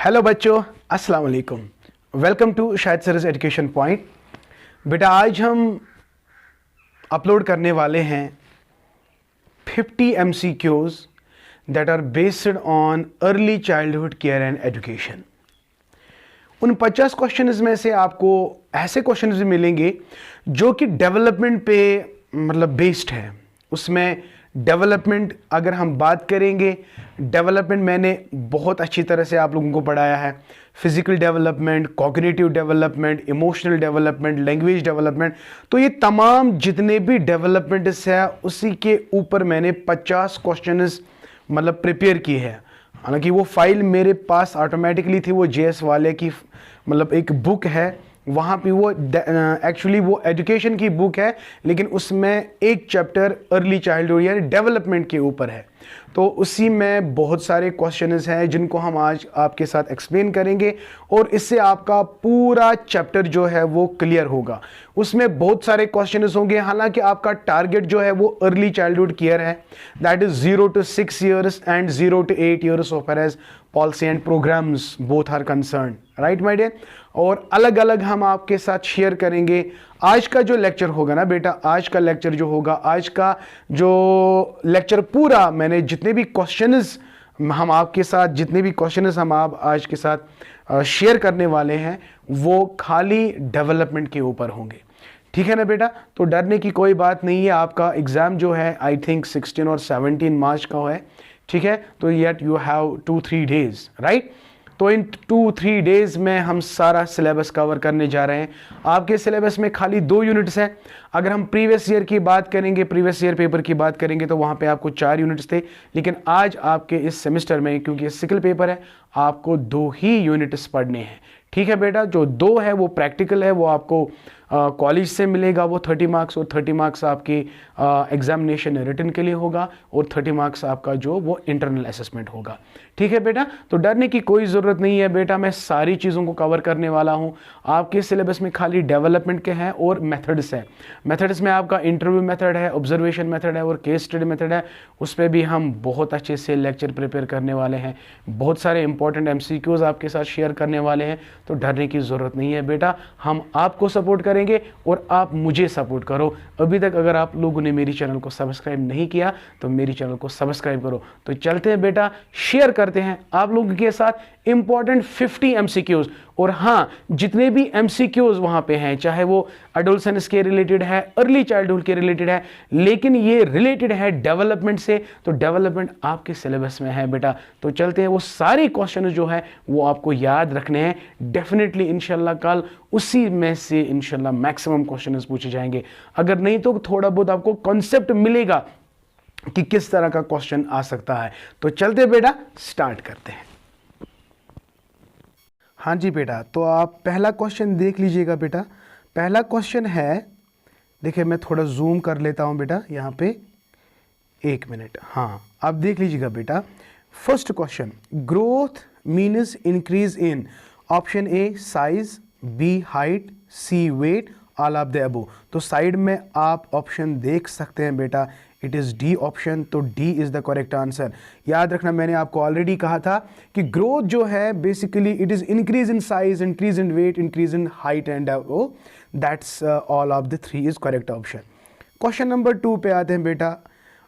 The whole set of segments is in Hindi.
हेलो बच्चों, अस्सलाम वालेकुम। Welcome to Shahid Saras education point. बेटा आज हम अपलोड करने वाले हैं 50 MCQs that are based on early childhood care and education. उन 50 क्वेश्चंस में से आपको ऐसे क्वेश्चंस भी मिलेंगे जो कि डेवलपमेंट पे मतलब बेस्ड है। उसमें डेवलपमेंट अगर हम बात करेंगे, डेवलपमेंट मैंने बहुत अच्छी तरह से आप लोगों को पढ़ाया है। Physical development, cognitive development, emotional development, language development, तो ये तमाम जितने भी डेवलपमेंट्स है उसी के ऊपर मैंने 50 क्वेश्चंस मतलब प्रिपेयर किए हैं। हालांकि वो फाइल मेरे पास ऑटोमेटिकली थी, वो JS वाले की मतलब एक बुक है, वहाँ पे वो एक्चुअली वो एजुकेशन की बुक है, लेकिन उसमें एक चैप्टर अर्ली चाइल्डहुड यानी डेवलपमेंट के ऊपर है। तो उसी में बहुत सारे क्वेश्चंस हैं जिनको हम आज आपके साथ एक्सप्लेन करेंगे और इससे आपका पूरा चैप्टर जो है वो क्लियर होगा। उसमें बहुत सारे क्वेश्चंस होंगे। हालांकि आपका टारगेट जो है वो अर्ली चाइल्डहुड केयर है, that is 0 to 6 years and 0 to 8 years so far as policy and programs both are concerned, right my dear। और अलग अलग हम आपके साथ शेयर करेंगे। आज का जो लेक्चर होगा ना बेटा, आज का लेक्चर जो होगा, आज का जो लेक्चर पूरा मैंने जितने भी क्वेश्चंस हम आपके साथ जितने भी क्वेश्चंस हम आप आज के साथ शेयर करने वाले हैं वो खाली डेवलपमेंट के ऊपर होंगे। ठीक है ना बेटा, तो डरने की कोई बात नहीं है। आपका एग्जाम जो है आई थिंक 16 और 17 मार्च का है, ठीक है। तो yet you have 2-3 days, right. तो इन 2-3 डेज में हम सारा सिलेबस कवर करने जा रहे हैं। आपके सिलेबस में खाली 2 यूनिट्स हैं। अगर हम प्रीवियस ईयर की बात करेंगे, प्रीवियस ईयर पेपर की बात करेंगे, तो वहाँ पे आपको 4 यूनिट्स थे, लेकिन आज आपके इस सेमेस्टर में क्योंकि सिकल पेपर है आपको 2 ही यूनिट्स पढ़ने हैं। ठीक है बेटा, जो 2 है वो प्रैक्टिकल है, वो आपको कॉलेज से मिलेगा, वो 30 मार्क्स, और 30 मार्क्स आपकी एग्जामिनेशन रिटन के लिए होगा, और 30 मार्क्स आपका जो वो इंटरनल असेसमेंट होगा। ठीक है बेटा, तो डरने की कोई ज़रूरत नहीं है बेटा, मैं सारी चीज़ों को कवर करने वाला हूँ। आपके सिलेबस में खाली डेवलपमेंट के हैं और मेथड्स हैं। मेथड्स में आपका इंटरव्यू मेथड है, ऑब्जर्वेशन मेथड है और केस स्टडी मेथड है। उस पर भी हम बहुत अच्छे से लेक्चर प्रिपेयर करने वाले हैं। बहुत सारे इंपॉर्टेंट MCQs आपके साथ शेयर करने वाले हैं, तो डरने की ज़रूरत नहीं है बेटा। हम आपको सपोर्ट करेंगे और आप मुझे सपोर्ट करो। अभी तक अगर आप लोगों ने मेरी चैनल को सब्सक्राइब नहीं किया तो मेरी चैनल को सब्सक्राइब करो। तो चलते हैं बेटा, शेयर करते हैं आप लोगों के साथ इंपॉर्टेंट 50 MCQs। और हाँ, जितने भी MCQs वहां पे हैं, चाहे वो एडोलसेंस के रिलेटेड है, अर्ली चाइल्डहुड के रिलेटेड है, लेकिन ये रिलेटेड है डेवलपमेंट से, तो डेवलपमेंट आपके सिलेबस में है बेटा। तो चलते हैं, वो सारे क्वेश्चन जो है वो आपको याद रखने हैं। डेफिनेटली इंशाल्लाह कल उसी में से इंशाल्लाह मैक्सिमम क्वेश्चन पूछे जाएंगे। अगर नहीं तो थोड़ा बहुत आपको कॉन्सेप्ट मिलेगा कि किस तरह का क्वेश्चन आ सकता है। तो चलते बेटा, स्टार्ट करते हैं। हाँ जी बेटा, तो आप पहला क्वेश्चन देख लीजिएगा बेटा। पहला क्वेश्चन है, देखिए मैं थोड़ा जूम कर लेता हूं बेटा यहाँ पे, 1 मिनट। हाँ, आप देख लीजिएगा बेटा। First question, growth means increase in option A size, B height, C weight, all of the above. तो साइड में आप ऑप्शन देख सकते हैं बेटा, इट इज़ डी ऑप्शन। तो D is the correct answer. याद रखना, मैंने आपको ऑलरेडी कहा था कि ग्रोथ जो है basically it is increase in size, increase in weight, increase in height and above. That's all of the 3 is correct option. Question number 2 पे आते हैं बेटा।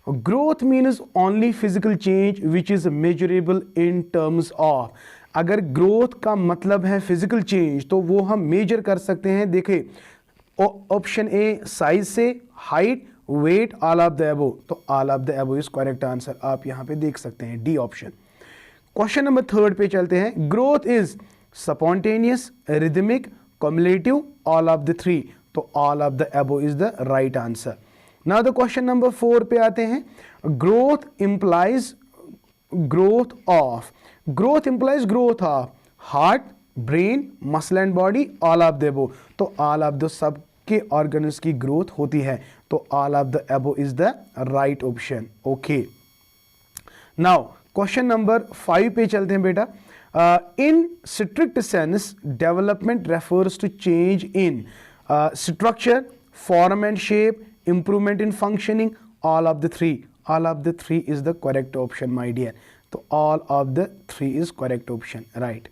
Growth means only physical change which is measurable in terms of. अगर ग्रोथ का मतलब है फिजिकल चेंज तो वो हम मेजर कर सकते हैं। देखिए ऑप्शन ए साइज से, height, weight, all of the above. तो all of the above is correct answer, आप यहां पे देख सकते हैं, डी ऑप्शन। क्वेश्चन नंबर 3 पे चलते हैं। Growth is spontaneous, rhythmic, cumulative, all of the 3। तो all of the above is the right answer. Now the question number 4 पे आते हैं। Growth implies growth of. Growth implies growth of heart, brain, muscle and body, all of the above. तो ऑल ऑफ द सब के ऑर्गन्स की ग्रोथ होती है, तो all of the above is the right option. Okay, now question number 5 पे चलते हैं बेटा। In strict sense development refers to change in structure, form and shape, improvement in functioning, all of the 3। All of the 3 is the correct option my dear. तो all of the 3 is correct option, right.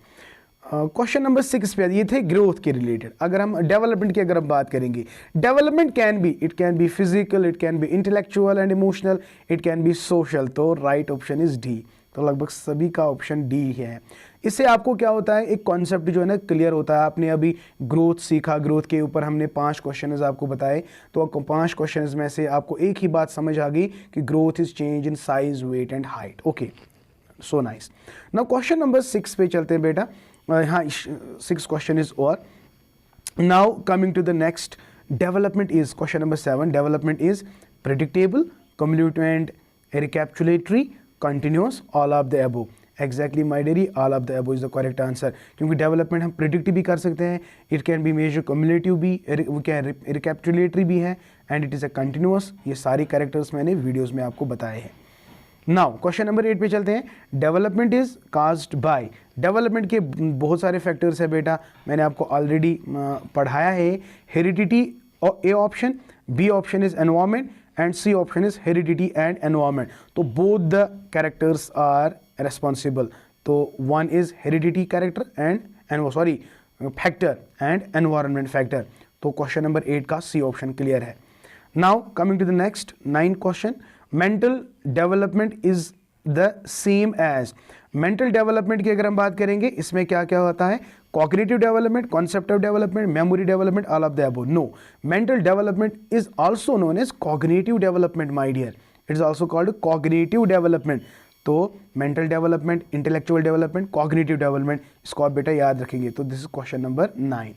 Question number 6 पे ये थे ग्रोथ के रिलेटेड। अगर हम डेवलपमेंट की अगर हम बात करेंगे, development can be physical, it can be intellectual and emotional, it can be social. तो राइट ऑप्शन इज डी। तो लगभग सभी का ऑप्शन डी है। इससे आपको क्या होता है, एक कॉन्सेप्ट जो है ना क्लियर होता है। आपने अभी ग्रोथ सीखा, ग्रोथ के ऊपर हमने 5 क्वेश्चन आपको बताए, तो आपको 5 क्वेश्चन में से आपको एक ही बात समझ आ गई कि growth is change in size, weight and height. Okay, so nice. Now question number 6 पे चलते हैं बेटा। हाँ, 6 question is over. Now coming to the next, development is question number 7। Development is predictable, cumulative and recapitulatory, continuous, all of the above. Exactly my dearie, all of the above is the correct answer. क्योंकि डेवलपमेंट हम प्रिडिक्ट भी कर सकते हैं, it can be major cumulative भी, वो क्या है रिकैप्चुलेटरी भी है, and it is a continuous. ये सारी कैरेक्टर्स मैंने वीडियोज़ में आपको बताए हैं। नाउ क्वेश्चन नंबर 8 पे चलते हैं। Development is caused bye. Development के बहुत सारे फैक्टर्स है बेटा, मैंने आपको ऑलरेडी पढ़ाया है। Heredity A option, B option is environment, and C option is heredity and environment. तो both the characters are responsible. तो one is heredity character and sorry factor and environment factor. तो क्वेश्चन नंबर 8 का सी ऑप्शन क्लियर है। Now coming to the next 9 question. Mental development is the same as. Mental development की अगर हम बात करेंगे, इसमें क्या क्या होता है, cognitive development, conceptive development, memory development, all of the above. No, mental development is also known as cognitive development my dear, it is also called cognitive development. तो mental development, intellectual development, cognitive development, इसको आप बेटा याद रखेंगे। तो दिस इज क्वेश्चन नंबर 9।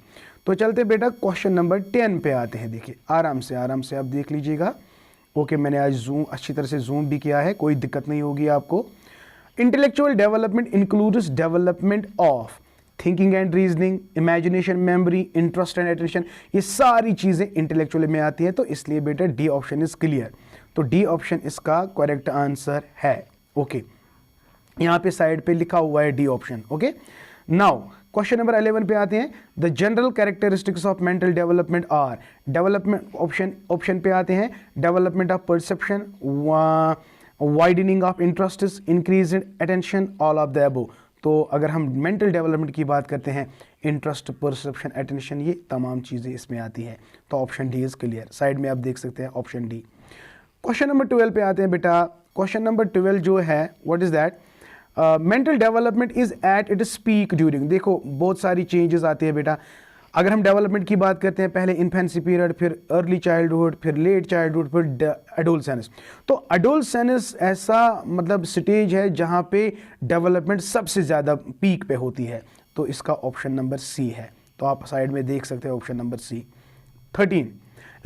तो चलते बेटा क्वेश्चन नंबर 10 पे आते हैं। देखिए आराम से आप देख लीजिएगा। ओके, मैंने आज जूम अच्छी तरह से जूम भी किया है, कोई दिक्कत नहीं होगी आपको। Intellectual development includes development of thinking and reasoning, imagination, memory, interest and attention. ये सारी चीजें इंटेलेक्चुअल में आती हैं, तो इसलिए बेटा डी ऑप्शन इज क्लियर। तो डी ऑप्शन इसका करेक्ट आंसर है। ओके, यहां पे साइड पे लिखा हुआ है D option. Okay, now question number 11 पे आते हैं। The general characteristics of mental development are. Development option पे आते हैं। Development of perception, widening of interest, increase attention, all of the above. तो अगर हम मेंटल डेवलपमेंट की बात करते हैं, इंटरेस्ट, परसेप्शन, अटेंशन, ये तमाम चीज़ें इसमें आती हैं। तो option D is clear. Side में आप देख सकते हैं ऑप्शन डी। क्वेश्चन नंबर 12 पे आते हैं बेटा। क्वेश्चन नंबर 12 जो है, what is that, mental development is at it speak during. देखो बहुत सारी चेंजेस आती है बेटा। अगर हम डेवलपमेंट की बात करते हैं, पहले इन्फेंसी पीरियड, फिर अर्ली चाइल्डहुड, फिर लेट चाइल्डहुड, फिर एडोलसेंस। तो एडोलसेंस ऐसा मतलब स्टेज है जहां पे डेवलपमेंट सबसे ज़्यादा पीक पे होती है। तो इसका ऑप्शन नंबर सी है। तो आप साइड में देख सकते हैं option number C. 13,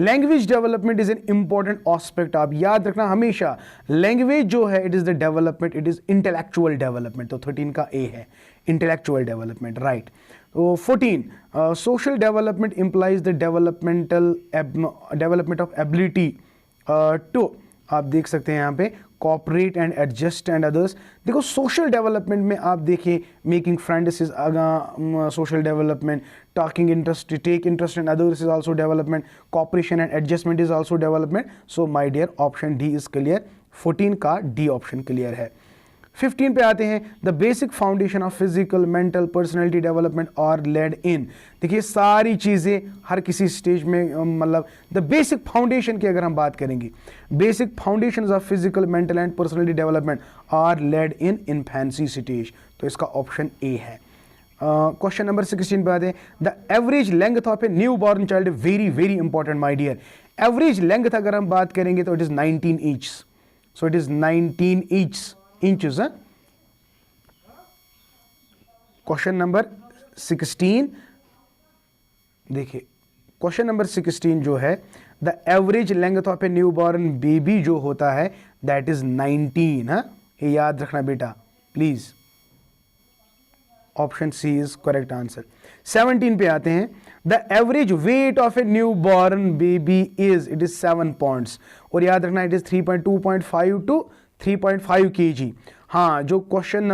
language development is an important aspect. आप याद रखना हमेशा, लैंग्वेज जो है it is the development, it is intellectual development. तो 13 का ए है, इंटेलेक्चुअल डेवलपमेंट, राइट। तो 14, social development implies the development of ability to, आप देख सकते हैं यहाँ पे, cooperate and adjust and others. देखो सोशल डेवलपमेंट में आप देखिए, making friends is social development, talking interest, take interest in others is also development, cooperation and adjustment is also development. So my dear option D is clear. 14 का डी ऑप्शन क्लियर है। 15 पे आते हैं। The basic foundation of physical, mental, personality development are laid in. देखिए सारी चीज़ें हर किसी स्टेज में मतलब द बेसिक फाउंडेशन की अगर हम बात करेंगे, basic foundation of physical, mental and personality development are laid in infancy stage. तो इसका ऑप्शन ए है। क्वेश्चन नंबर 16 पे आते हैं। The average length of a newborn child, very very important my dear. Average length अगर हम बात करेंगे तो it is 19 inch. So it is 19 inches. Question number 16 देखिए, क्वेश्चन नंबर 16 जो है, the average length of a newborn baby जो होता है दैट इज 19। हाँ, ये याद रखना बेटा please. Option C is correct answer. 17 पे आते हैं। The average weight of a newborn baby is, it is 7 pounds. और याद रखना इट इज 3.2.5 टू 3.5 kg। हाँ, जो क्वेश्चन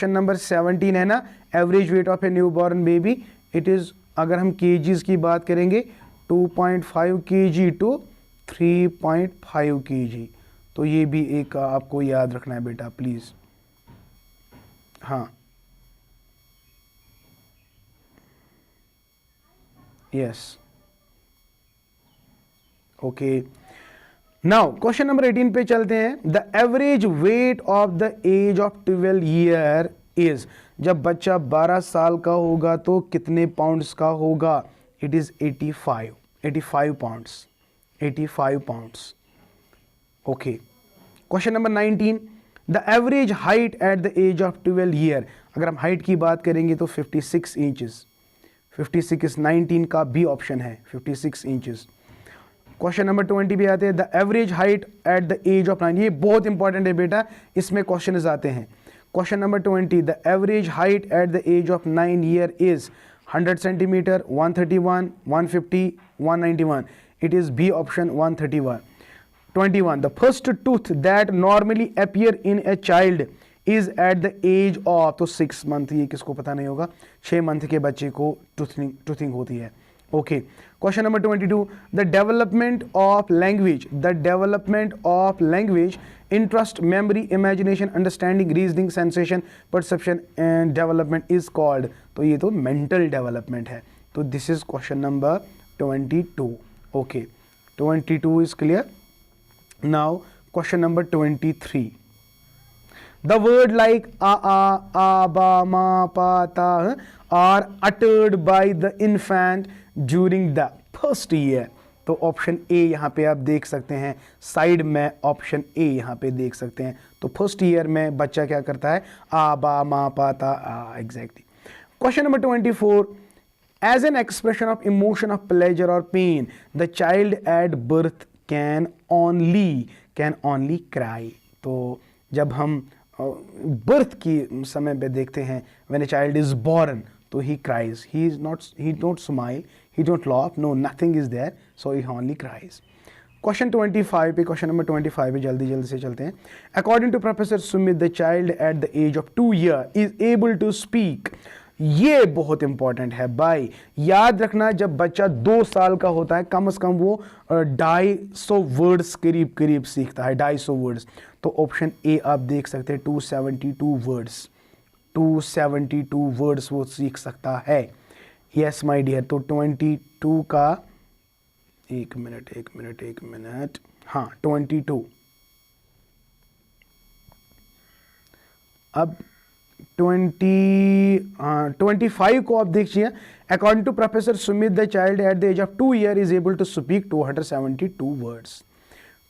नंबर 17 है ना, average weight of a newborn baby, it is, अगर हम केजीज की बात करेंगे, 2.5 kg टू 3.5 kg। तो ये भी एक आपको याद रखना है बेटा प्लीज। हाँ, Yes. Okay. Now question number 18 पे चलते हैं. The average weight of the age of 12 year is. जब बच्चा 12 साल का होगा तो कितने पाउंड्स का होगा? It is 85 pounds. 85 pounds. Okay. Question number 19. The average height at the age of 12 year. अगर हम हाइट की बात करेंगे तो 56 इंचेस. 56 19 का बी ऑप्शन है, 56 इंचेस. क्वेश्चन नंबर 20 भी आते हैं. The average height at the age of 9. ये बहुत इंपॉर्टेंट है बेटा, इसमें क्वेश्चन आते हैं. Question number 20. The average height at the age of 9 year is 100 centimeter, 131, 150, 191. It is B option 131. 21. The first tooth that normally appear in a child is at the age of. तो 6 मंथ, ये किसको पता नहीं होगा, 6 मंथ के बच्चे को टूथिंग होती है. Okay. Question number 22. The development of language interest, memory, imagination, understanding, reasoning, sensation, perception and development is called. तो ये तो मेंटल डेवलपमेंट है. तो this is question number 22. Okay. 22 is clear. Now question number 23. The word like a, ba, ma, pa, ta are uttered by the infant during the first year. तो ऑप्शन ए यहाँ पे आप देख सकते हैं, साइड में ऑप्शन ए यहाँ पे देख सकते हैं. तो फर्स्ट ईयर में बच्चा क्या करता है? आ, बा, मा, पा, ता, exactly. Question number 24. As an expression of emotion of pleasure or pain, the child at birth can only cry. तो जब हम बर्थ की समय पे देखते हैं, when a child is born, तो he cries. He don't smile, he don't laugh, no nothing is there, so he only cries. Question 25 पे, क्वेश्चन नंबर 25 पे जल्दी से चलते हैं. According to professor Sumit, the child at the age of 2 year is able to speak. ये बहुत इंपॉर्टेंट है भाई, याद रखना. जब बच्चा 2 साल का होता है, कम से कम वो 250 वर्ड्स करीब सीखता है, 250 वर्ड्स. तो ऑप्शन ए आप देख सकते हैं, 272 वर्ड्स वो सीख सकता है. Yes my dear. तो 22 का एक मिनट. हाँ 22. अब 25 को आप देखिए. According to professor Sumit, the child at the age of 2 year is able to speak 272 words.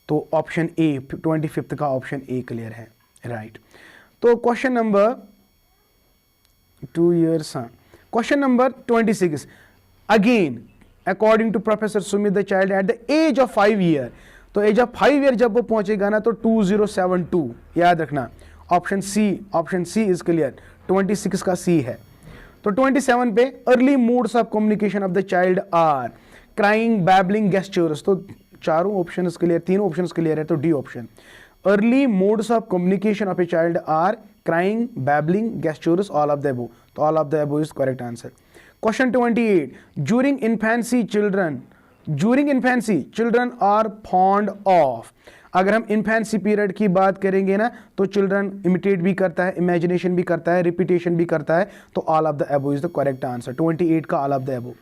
तो ऑप्शन ए, 25 का ऑप्शन ए क्लियर है, राइट. तो क्वेश्चन नंबर 2 ईयर्स. हाँ, question number 26. Again according to professor Sumit, the child at the age of 5 year. तो एज ऑफ 5 ईयर जब वो पहुंचेगा ना, तो 2072 याद रखना. Option C is clear. 26 का सी है. तो 27 पे, early modes of communication of the child are crying, babbling, gestures. तो चारों ऑप्शंस क्लियर, तीनों ऑप्शंस क्लियर है, तो D option. Early modes of communication of a child are crying, babbling, gestures, all of the above. तो all of the above is correct answer. Question 28. During infancy children are fond of. अगर हम इन्फेंसी पीरियड की बात करेंगे ना, तो चिल्ड्रन इमिटेट भी करता है, इमेजिनेशन भी करता है, रिपीटेशन भी करता है. तो all of the above is the correct answer. 28 का all of the above.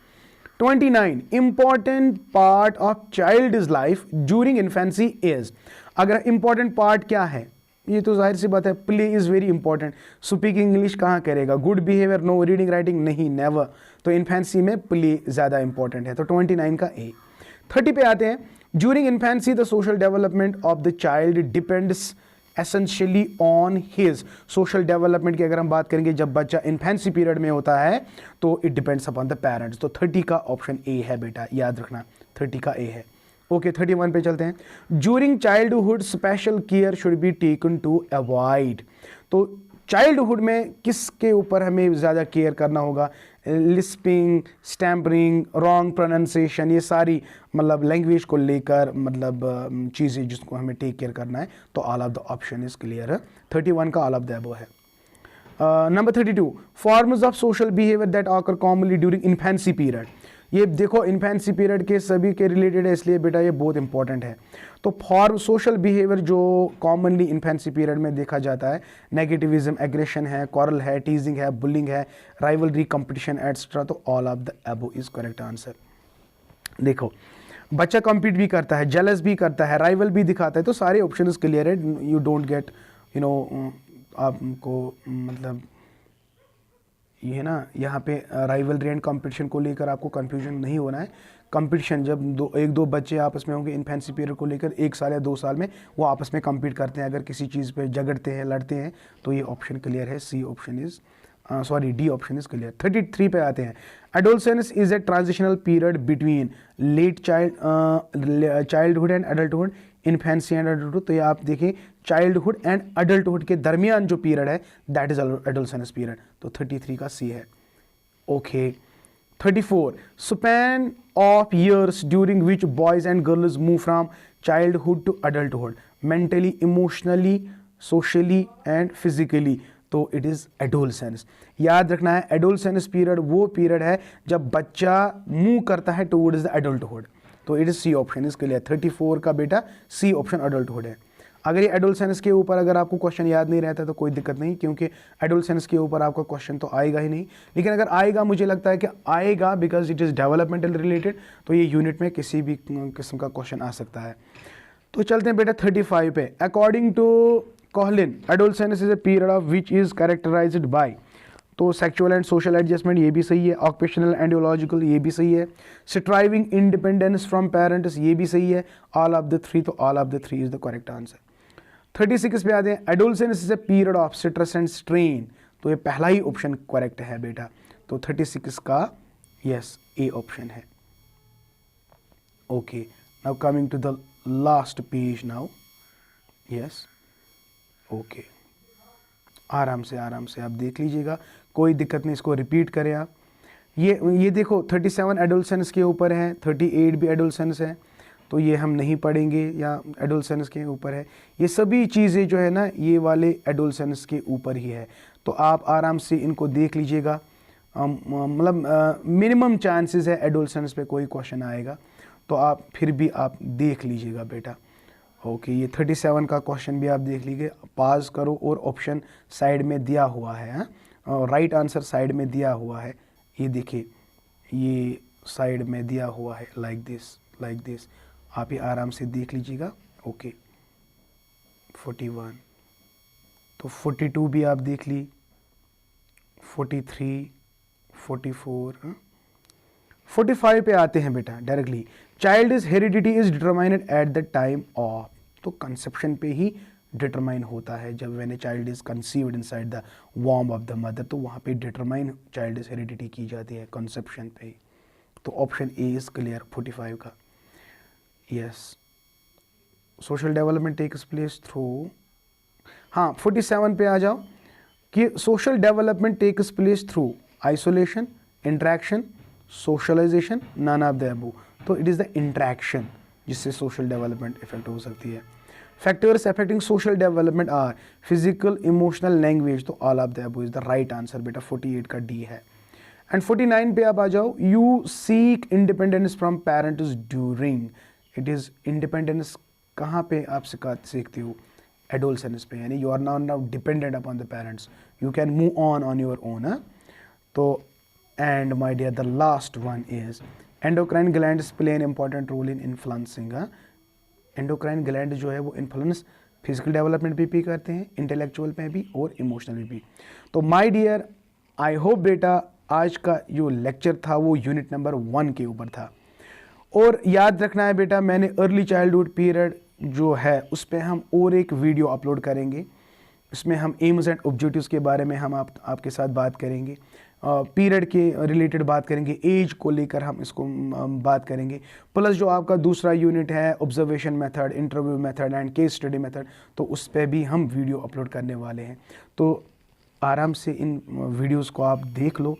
29. Important part of child is life during infancy is. अगर इंपॉर्टेंट पार्ट क्या है, ये तो जाहिर सी बात है, play is very important. Speaking English कहाँ करेगा, good behaviour no, reading writing नहीं, नेवर. तो इन्फेंसी में प्ले ज़्यादा इंपॉर्टेंट है. तो 29 का ए. 30 पे आते हैं. During infancy the social development of the child depends essentially on his. Social development की अगर हम बात करेंगे, जब बच्चा इन्फेंसी पीरियड में होता है, तो it depends upon the parents. तो 30 का ऑप्शन ए है बेटा, याद रखना 30 का ए है. ओके, 31 पे चलते हैं. During childhood special care should be taken to avoid. तो चाइल्डहुड में किसके ऊपर हमें ज़्यादा केयर करना होगा? लिस्पिंग, स्टैम्परिंग, रॉन्ग प्रोनाउंसिएशन, ये सारी मतलब लैंग्वेज को लेकर मतलब चीज़ें जिसको हमें टेक केयर करना है. तो all of the option is clear है. 31 का ऑल ऑफ द अबव है. Number 32. Forms of social behaviour that occur commonly during infancy period. ये देखो इन्फेंसी पीरियड के सभी के रिलेटेड है, इसलिए बेटा ये बहुत इंपॉर्टेंट है. तो फॉर्म सोशल बिहेवियर जो कॉमनली इन्फेंसी पीरियड में देखा जाता है, नेगेटिविज्म, एग्रेशन है, कॉरल है, टीजिंग है, बुलिंग है, राइवलरी, कंपटीशन एटसेट्रा. तो all of the above is correct answer. देखो बच्चा कम्पीट भी करता है, जेलस भी करता है, राइवल भी दिखाता है, तो सारे ऑप्शन क्लियर है। यू डोंट गेट आपको मतलब ये ना यहाँ पे राइवलरी एंड कंपटीशन को लेकर आपको कंफ्यूजन नहीं होना है। कंपटीशन जब एक दो बच्चे आपस में होंगे इन्फेंसी पीरियड को लेकर 1 साल या 2 साल में, वो आपस में कम्पीट करते हैं, अगर किसी चीज़ पे झगड़ते हैं, लड़ते हैं, तो ये ऑप्शन क्लियर है, C option is D option is clear. 33 पे आते हैं। Adolescence is a transitional period between late childhood and adulthood, infancy and adulthood. तो ये आप देखें चाइल्डहुड एंड अडल्टहुड के दरमियान जो पीरियड है दैट इज एडोलसेंस पीरियड। तो 33 का सी है। Okay 34 span of years during which boys and girls move from childhood to adulthood, mentally, emotionally, socially and physically. तो इट इज एडोलसेंस। याद रखना है एडोलसेंस पीरियड वो पीरियड है जब बच्चा मूव करता है टुवर्ड्स द एडल्टहुड। तो इट इज सी ऑप्शन इसके लिए 34 का बेटा सी ऑप्शन एडल्टहुड है। अगर ये एडोलसेंस के ऊपर अगर आपको क्वेश्चन याद नहीं रहता तो कोई दिक्कत नहीं, क्योंकि एडोलसेंस के ऊपर आपका क्वेश्चन तो आएगा ही नहीं, लेकिन अगर आएगा मुझे लगता है कि आएगा because it is developmental related, तो ये यूनिट में किसी भी किस्म का क्वेश्चन आ सकता है। तो चलते हैं बेटा 35 पे। According to Kohlin adolescence is a period of which is characterized by, तो सेक्सुअल एंड सोशल एडजस्टमेंट ये भी सही है, ऑक्यूपेशनल एंड इडियोलॉजिकल ये भी सही है, स्ट्राइविंग इंडिपेंडेंस फ्रॉम पेरेंट्स ये भी सही है, ऑल ऑफ द थ्री। तो all of the three is the correct answer. 36 पे आते हैं। Adolescence is a period of stress and strain, तो ये पहला ही ऑप्शन करेक्ट है बेटा। तो 36 का यस ए ऑप्शन है। Okay now coming to the last page now. Yes okay आराम से आप देख लीजिएगा, कोई दिक्कत नहीं, इसको रिपीट करें आप। ये देखो 37 एडोलसेंस के ऊपर है, 38 भी एडोलसेंस है, तो ये हम नहीं पढ़ेंगे, या एडोलसेंस के ऊपर है। ये सभी चीज़ें जो है ना ये वाले एडोलसेंस के ऊपर ही है, तो आप आराम से इनको देख लीजिएगा। मतलब मिनिमम चांसेस है एडोलसेंस पे कोई क्वेश्चन आएगा, तो आप फिर भी आप देख लीजिएगा बेटा। ओके ये 37 का क्वेश्चन भी आप देख लीजिए, पास करो और ऑप्शन साइड में दिया हुआ है, राइट आंसर साइड में दिया हुआ है, ये देखिए ये साइड में दिया हुआ है लाइक दिस, आप ये आराम से देख लीजिएगा। ओके 41, तो 42 भी आप देख ली, 43, 44, 45 पे आते हैं बेटा directly. Child is heredity is determined at the time of, तो कंसेप्शन पे ही डिटरमाइन होता है, जब when a child is conceived inside the womb of the mother, तो वहाँ पे डिटरमाइन चाइल्ड इज हेरिडिटी की जाती है कंसेप्शन पे ही। तो ऑप्शन ए इज क्लियर 45 का। Yes social development takes place through, हाँ 47 पे आ जाओ कि social development takes place through isolation, interaction, socialization, none of the above. तो इट इज़ द इंट्रैक्शन जिससे सोशल डेवलपमेंट इफेक्ट हो सकती है। Factors affecting social development are physical, emotional, language, तो all of the above is the right answer बेटा, 48 का डी है। एंड 49 पे आप आ जाओ, you seek independence from parents during, it is independence कहाँ पे आप सीखते हो, एडोलसेंस पे, यानी you are now dependent upon the parents, you can move on your own. तो and my dear the last one is endocrine glands play an important role in influencing. Endocrine gland जो है वो इन्फ्लुएंस फिजिकल डेवलपमेंट भी करते हैं, इंटेलेक्चुअल में भी और इमोशनल में भी। तो माय डियर आई होप बेटा आज का जो लेक्चर था वो यूनिट नंबर 1 के ऊपर था। और याद रखना है बेटा मैंने अर्ली चाइल्डहुड पीरियड जो है उस पर हम और एक वीडियो अपलोड करेंगे, इसमें हम एम्स एंड ऑब्जेक्टिव्स के बारे में हम आपके साथ बात करेंगे, पीरियड के रिलेटेड बात करेंगे, एज को लेकर हम इसको बात करेंगे, प्लस जो आपका दूसरा यूनिट है observation method, interview method and case study method, तो उस पर भी हम वीडियो अपलोड करने वाले हैं। तो आराम से इन वीडियोस को आप देख लो,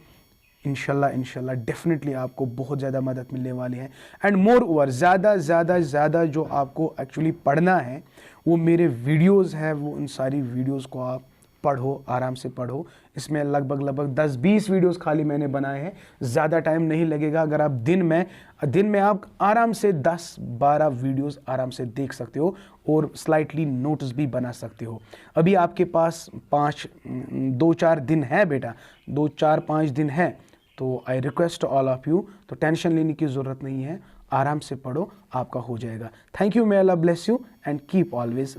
इंशाल्लाह डेफिनेटली आपको बहुत ज़्यादा मदद मिलने वाली है। एंड मोर ओवर ज़्यादा जो आपको एक्चुअली पढ़ना है वो मेरे वीडियोस है, वो उन सारी वीडियोस को आप पढ़ो, आराम से पढ़ो। इसमें लगभग 10-20 वीडियोस खाली मैंने बनाए हैं, ज़्यादा टाइम नहीं लगेगा। अगर आप दिन में आप आराम से 10-12 वीडियोस आराम से देख सकते हो और स्लाइटली नोट्स भी बना सकते हो। अभी आपके पास 2-4 दिन है बेटा, 2-4-5 दिन है, तो I request all of you, तो टेंशन लेने की ज़रूरत नहीं है, आराम से पढ़ो, आपका हो जाएगा। Thank you, may Allah bless you and keep always